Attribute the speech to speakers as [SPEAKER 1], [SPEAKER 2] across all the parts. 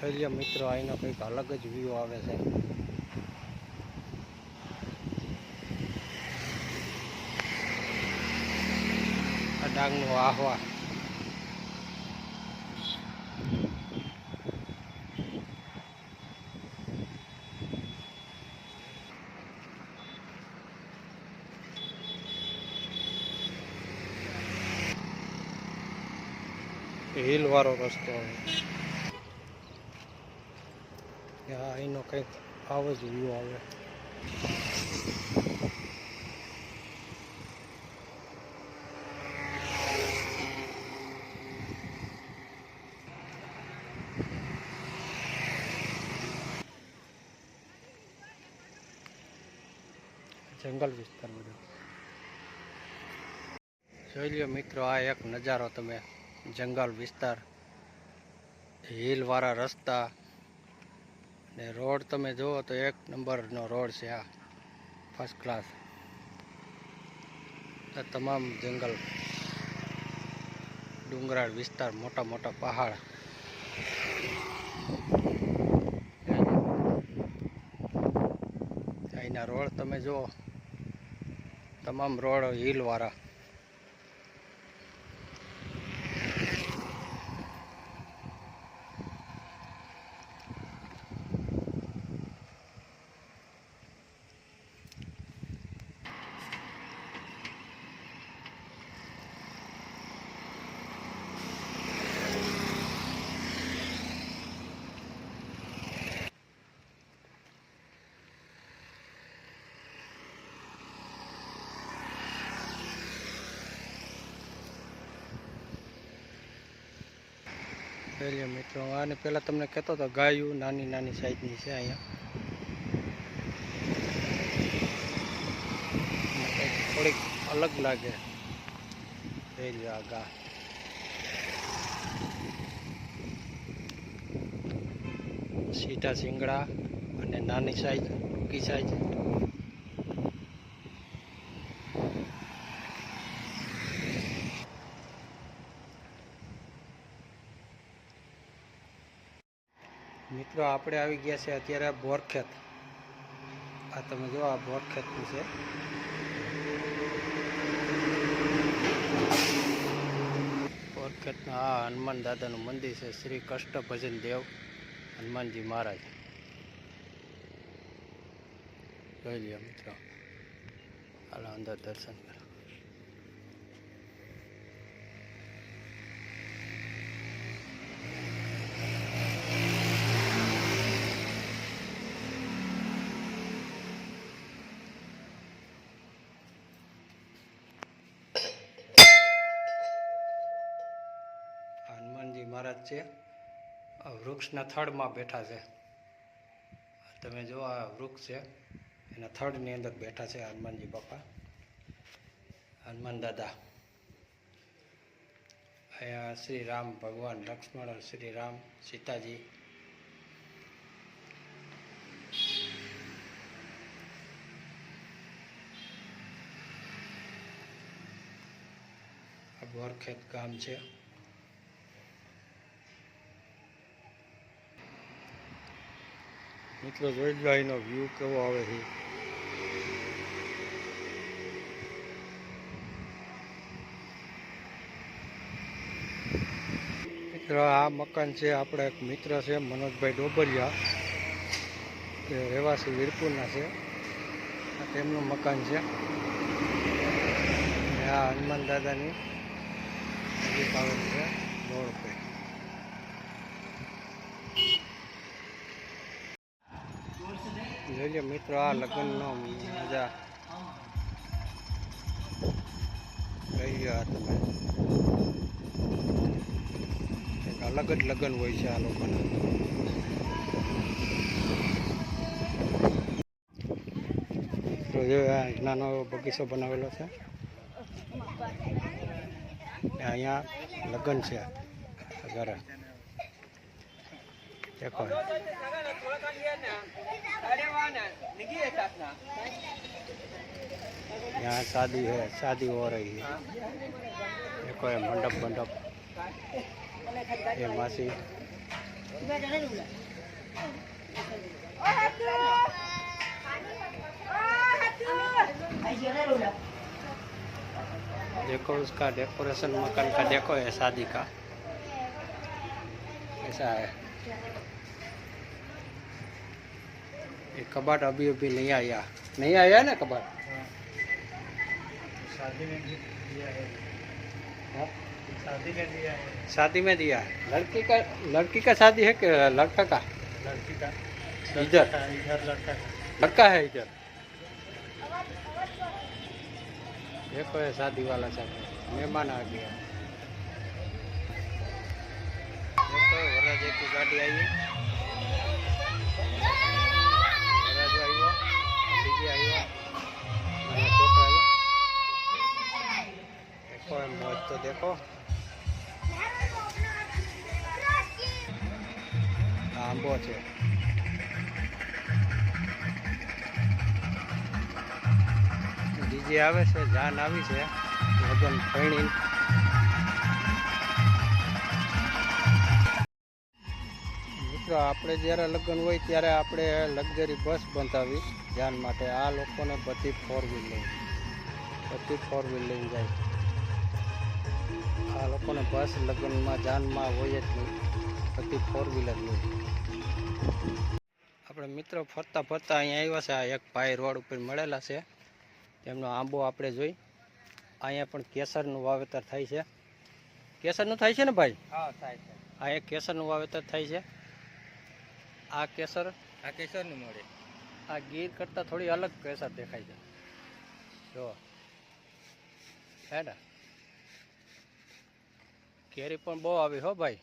[SPEAKER 1] જોઈએ મિત્રો, અહીંનો કંઈક અલગ જ વ્યૂ આવે છે. આ ડાંગનું આહવા. હિલ વાળો રસ્તો અહીંનો કંઈક આવો જ વ્યૂ આવે. જંગલ વિસ્તાર બધો જોઈ લ્યો મિત્રો. આ એક નજારો તમે, જંગલ વિસ્તાર, હિલ વાળા રસ્તા ને રોડ તમે જુઓ તો એક નંબરનો રોડ છે. આ ફર્સ્ટ ક્લાસ. આ તમામ જંગલ, ડુંગરાળ વિસ્તાર, મોટા મોટા પહાડ. અહીંના રોડ તમે જુઓ, તમામ રોડ હિલ વાળા. જોઈએ મિત્રો, આને પહેલાં તમને કહેતો હતો ગાયું નાની નાની સાઈઝની છે અહીંયા. થોડીક અલગ લાગે. જોઈ લો આ ગા. સીધા શિંગડા અને નાની સાઈઝ, ટૂંકી સાઈઝ. મિત્રો આપણે આવી ગયા છે અત્યારે બોરખેત. આ તમે જો, આ બોરખેતનું છે. બોરખેતના આ હનુમાન દાદાનું મંદિર છે. શ્રી કષ્ટભજન દેવ હનુમાનજી મહારાજ. જોઈ લ્યો મિત્રો, હાલો અંદર દર્શન કરો. હનુમાનજી મહારાજ છે, વૃક્ષના થડમાં બેઠા છે. તમે જો, આ વૃક્ષ છે, એના થડની અંદર બેઠા છે હનુમાનજી બાપા, હનુમાન દાદા. અહીંયા શ્રી રામ ભગવાન, લક્ષ્મણ, શ્રી રામ, સીતાજી. આ બોરખેત ગામ છે. મિત્રો જોઈ લો અહીંનો વ્યૂ કેવો આવે છે. મિત્રો આ મકાન છે, આપણે એક મિત્ર છે મનોજભાઈ ડોબરિયા, તે રહેવાસી વીરપુરના છે. આ તેમનું મકાન છે. આ હનુમાન દાદાની નજીક આવેલું છે રોડ પર. જોઈએ મિત્રો, આ લગ્નનો મજા લઈ ગયા તમે. એક અલગ જ લગ્ન હોય છે આ લોકોના. તો જો આ નાનો બગીચો બનાવેલો છે. અહીંયા લગ્ન છે ઘરે. देखो यहाँ शादी है, शादी हो रही है। देखो ये मंडप मंडप, ये मासी देखो उसका डेकोरेशन मकान का देखो है शादी का ऐसा है। ये कबाट अभी अभी नहीं आया ना कबाट।
[SPEAKER 2] शादी में दिया है।
[SPEAKER 1] हाँ?
[SPEAKER 2] शादी में दिया है।
[SPEAKER 1] शादी में दिया है। लड़की का शादी है कि लड़का का?
[SPEAKER 2] लड़की का
[SPEAKER 1] इधर
[SPEAKER 2] लड़का का।
[SPEAKER 1] लड़का है इधर। देखो ये शादी वाला चाचा मेहमान आ गया। देखो वरराजा की गाड़ी आई है। वरराजा आयो, डीजे आयो, मारा छोकरा आयो। देखो ये मौज तो देखो। आंबो છે। ડીજે આવે છે, જાન આવી છે લગન પૈણી। મિત્રો આપણે જ્યારે લગ્ન હોય ત્યારે આપણે લક્ઝરી બસ બંધાવી જાન માટે। આ લોકોને બધી ફોર વ્હીલ લઈને જાય। આ લોકોને બસ લગ્નમાં જાનમાં હોય જ નહીં, બધી ફોર વ્હીલ જ હોય। આપણે મિત્રો ફરતા ફરતા અહીંયા આવ્યા છે। આ એક ભાઈ રોડ ઉપર મળેલા છે, તેમનો આંબો આપણે જોઈ। અહીંયા પણ કેસરનું વાવેતર થાય છે। કેસરનું થાય છે ને ભાઈ?
[SPEAKER 2] હા થાય છે।
[SPEAKER 1] આ એક કેસરનું વાવેતર થાય છે। આ કેસર
[SPEAKER 2] કેસરનું મળે।
[SPEAKER 1] આ ગીર કરતાં થોડી અલગ કેસર દેખાય છે જો હે ને। કેરી પણ બહુ આવી હો ભાઈ।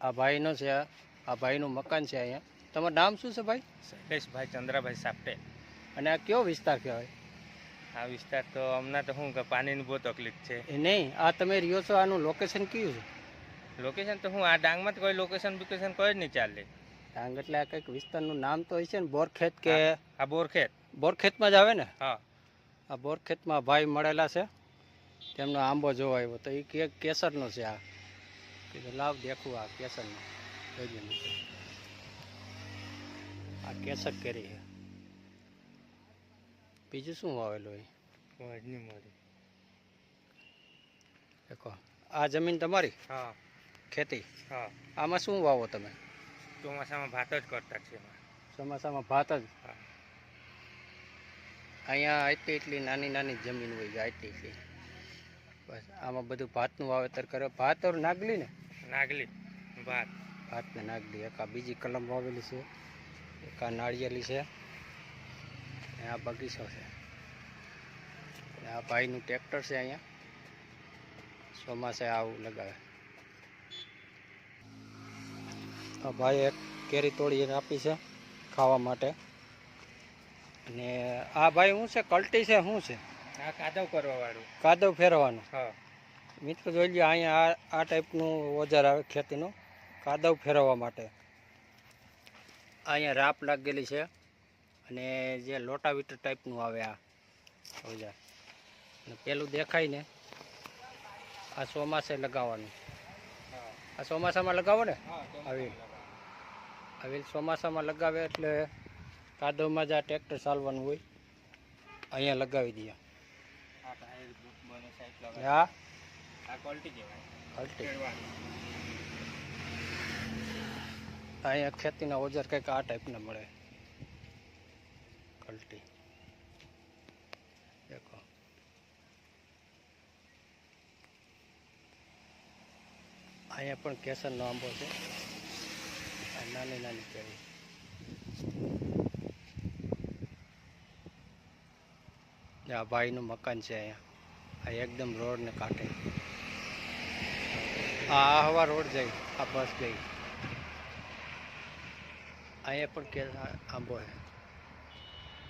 [SPEAKER 1] આ ભાઈનો છે, આ ભાઈનું મકાન છે અહીંયા। તમારું નામ શું છે ભાઈ?
[SPEAKER 2] શૈલેષભાઈ ચંદ્રાભાઈ સાપટે।
[SPEAKER 1] અને આ કયો વિસ્તાર કહેવાય?
[SPEAKER 2] આ વિસ્તાર તો હમણાં તો શું કે પાણીની બહુ તકલીફ છે।
[SPEAKER 1] એ નહીં, આ તમે રહ્યો છો આનું લોકેશન કયું છે?
[SPEAKER 2] લોકેશન તો હું આ ડાંગમાં તો કોઈ લોકેશન કોઈ જ નહીં ચાલે।
[SPEAKER 1] ડાંગ એટલે આ કંઈક વિસ્તારનું નામ તો હોય છે ને, બોરખેત કે?
[SPEAKER 2] આ બોરખેત।
[SPEAKER 1] બોરખેતમાં જ આવે ને?
[SPEAKER 2] હા
[SPEAKER 1] આ બોરખેતમાં ભાઈ મળેલા છે, તેમનો આંબો જોવા આવ્યો તો એ કેસરનો છે। આ કીધું લાવ દેખું આ કેસરનો જોઈ લે। આ કેસર કેરી છે। બીજું શું વાવેલું હોય
[SPEAKER 2] નહીં મળે।
[SPEAKER 1] દેખો આ જમીન તમારી
[SPEAKER 2] હા
[SPEAKER 1] ખેતી?
[SPEAKER 2] હા
[SPEAKER 1] આમાં શું વાવો તમે?
[SPEAKER 2] ચોમાસામાં ભાત જ કરતા છે।
[SPEAKER 1] ચોમાસામાં ભાત જ?
[SPEAKER 2] હા
[SPEAKER 1] અહીંયા એટલી નાની નાની જમીન હોય છે, એટલી બસ આમાં બધું ભાતનું વાવેતર કરે। ભાત ઓર નાગલી ને?
[SPEAKER 2] નાગલી ભાત।
[SPEAKER 1] ભાતને નાગલી। એક આ બીજી કલમ વાવેલી છે, એક આ નાળિયેરી છે, અને આ બગીચો છે, અને આ ભાઈનું ટ્રેક્ટર છે અહીંયા ચોમાસે આવું લગાવે। આ ભાઈ એક કેરી તોડીને આપી છે ખાવા માટે। અને આ ભાઈ શું છે, કલ્ટી છે શું છે?
[SPEAKER 2] આ કાદવ કરવા વાળું,
[SPEAKER 1] કાદવ ફેરવવાનું।
[SPEAKER 2] હા
[SPEAKER 1] મિત્રો જોઈ લો અહીંયા આ ટાઈપનું ઓજાર આવે ખેતીનું, કાદવ ફેરવવા માટે। અહીંયા રાપ લાગેલી છે, અને જે લોટાવીટર ટાઈપનું આવે આ ઓજાર। અને પેલું દેખાય ને આ ચોમાસે લગાવવાનું। આ ચોમાસામાં લગાવો ને? આવી ચોમાસામાં લગાવે એટલે કાદવમાં જ આ ટ્રેક્ટર ચાલવાનું હોય, અહીંયા લગાવી દઈએ। હા કલ્ટી। અહીંયા ખેતીના ઓજાર કંઈક આ ટાઈપના મળે, કલ્ટી। દેખો અહીંયા પણ કેસરનો આંબો છે, આ નાની નાની કેરી। આ ભાઈનું મકાન છે અહીંયા, આ એકદમ રોડને કાંઠે। આ હવા રોડ જાય, આ બસ ગઈ। અહીંયા પણ કે આંબો છે,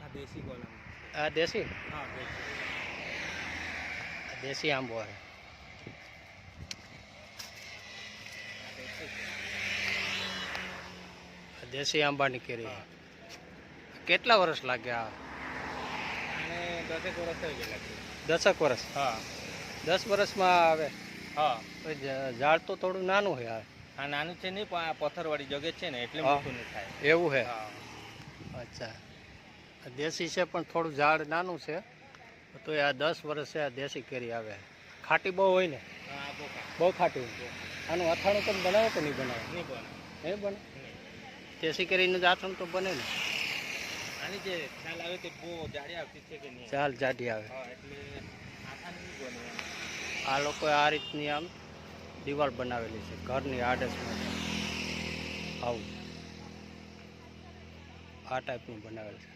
[SPEAKER 2] આ દેશી કોલમ।
[SPEAKER 1] આ દેશી?
[SPEAKER 2] હા
[SPEAKER 1] દેશી આંબો છે। દેશી આંબાની કેરી। કેટલા વર્ષ લાગ્યા?
[SPEAKER 2] અને 10 વર્ષ થઈ ગયા છે।
[SPEAKER 1] 10 વર્ષ?
[SPEAKER 2] હા
[SPEAKER 1] 10 વર્ષમાં આવે?
[SPEAKER 2] હા
[SPEAKER 1] ઝાડ તો થોડું નાનું છે યાર।
[SPEAKER 2] હા નાનું છે નહીં, પણ આ પથ્થરવાળી જગ્યા છે ને એટલે
[SPEAKER 1] હા.
[SPEAKER 2] મોટું નહીં થાય.
[SPEAKER 1] એવું છે?
[SPEAKER 2] હા.
[SPEAKER 1] અચ્છા. આ દેશી છે પણ થોડું ઝાડ નાનું છે, તો આ 10 વર્ષે આ દેશી કેરી આવે. ખાટી બહુ હોય ને?
[SPEAKER 2] હા બોકા
[SPEAKER 1] બહુ ખાટી હોય. આનું અથાણું તમે બનાવો કે નહીં બનાવો?
[SPEAKER 2] નહીં બને.
[SPEAKER 1] નહીં બને?
[SPEAKER 2] નહીં.
[SPEAKER 1] દેશી કેરીનું જ અથાણું તો બને ને?
[SPEAKER 2] આની જે ખ્યાલ આવે તે બહુ જાડી આવતી છે કે નહીં?
[SPEAKER 1] ચાલ જાડી આવે.
[SPEAKER 2] હા એટલે આથાની નહીં બને એમ.
[SPEAKER 1] આ લોકોએ આ રીતની આમ દિવાલ બનાવેલી છે ઘરની આડશમાં. આવું આ ટાઈપનું બનાવેલ છે.